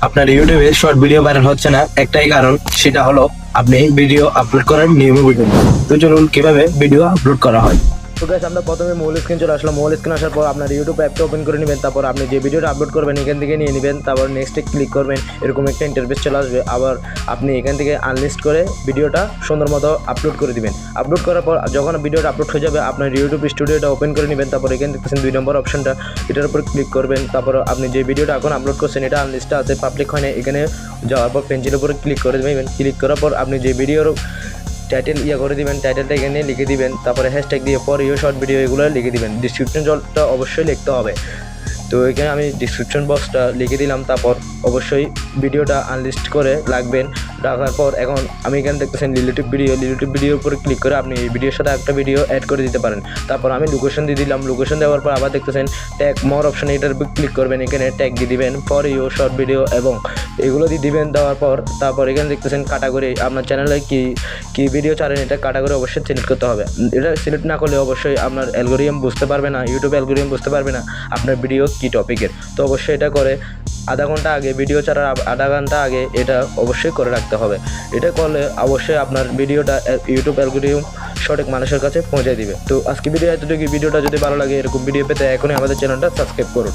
আপনার ইউটিউবে short video viral হচ্ছে না, একটাই কারণ, সেটা হলো আপনি ভিডিও আপলোড করার নিয়মে বুঝুন। তো চলুন কিভাবে ভিডিও আপলোড করা হয়। তো গাইস, আমরা প্রথমে মূল স্ক্রিন চলে আসলাম। মূল স্ক্রিন আসার পর আপনার ইউটিউব অ্যাপটা ওপেন করে নেবেন। তারপর আপনি যে ভিডিওটা আপলোড করবেন এখান থেকে নিয়ে নেবেন। তারপর নেক্সটে ক্লিক করবেন, এরকম একটা ইন্টারফেস চলে আসবে। আবার আপনি এখান থেকে আনলিস্ট করে ভিডিওটা সুন্দর মতো আপলোড করে দিবেন। আপলোড করার পর যখন ভিডিওটা আপলোড হয়ে যাবে, আপনার ইউটিউব স্টুডিওটা ওপেন করে নেবেন। তারপর এখানে দেখতেছেন 2 নম্বর অপশনটা, এটার উপর ক্লিক করবেন। তারপর আপনি যে ভিডিওটা এখন আপলোড করছেন এটা আনলিস্টে আছে, পাবলিক হয় না। এখানে যাওয়ার পর পেন্সিলের উপরে ক্লিক করে দেবেন। ক্লিক করার পর আপনি যে ভিডিওর টাইটেল করে দিবেন, টাইটেলটা এখানে লিখে দিবেন। তারপরে হ্যাশট্যাগ দিয়ে ফর ইউ শর্ট ভিডিও এগুলো লিখে দিবেন। ডিসক্রিপশনটা অবশ্যই লিখতে হবে। তো এখানে আমি ডিসক্রিপশন বক্সটা লিখে দিলাম। তারপর অবশ্যই ভিডিওটা আনলিস্ট করে রাখবেন। রাখার পর এখন আমি এখানে দেখতেছেন রিলেটিভ ভিডিওর উপরে ক্লিক করে আপনি এই ভিডিওর সাথে একটা ভিডিও অ্যাড করে দিতে পারেন। তারপর আমি লোকেশন দিয়ে দিলাম। লোকেশন দেওয়ার পর আবার দেখতেছেন ট্যাগ মোর অপশন, এটার উপর ক্লিক করবেন। এখানে ট্যাগ দিয়ে দিবেন ফর ইউ শর্ট ভিডিও এবং এগুলো দিয়ে দিবেন। দেওয়ার পর তারপর এখানে দেখতেছেন ক্যাটাগরি, আপনার চ্যানেলে কি ভিডিও চালেন এটা ক্যাটাগরি অবশ্যই সিলেক্ট করতে হবে। এটা সিলেক্ট না করলে অবশ্যই আপনার অ্যালগোরিদম বুঝতে পারবে না, ইউটিউব অ্যালগোরিদম বুঝতে পারবে না আপনার ভিডিও কি টপিকের। তো অবশ্যই এটা করে আধা ঘন্টা আগে, ভিডিও ছাড়ার আধা ঘন্টা আগে এটা অবশ্যই করে রাখতে হবে। এটা করলে অবশ্যই আপনার ভিডিওটা ইউটিউব অ্যালগোরিদম সঠিক মানুষের কাছে পৌঁছে দিবে। তো আজকে ভিডিও এতটুকু। ভিডিওটা যদি ভালো লাগে এরকম ভিডিও পেতে এখনই আমাদের চ্যানেলটা সাবস্ক্রাইব করুন।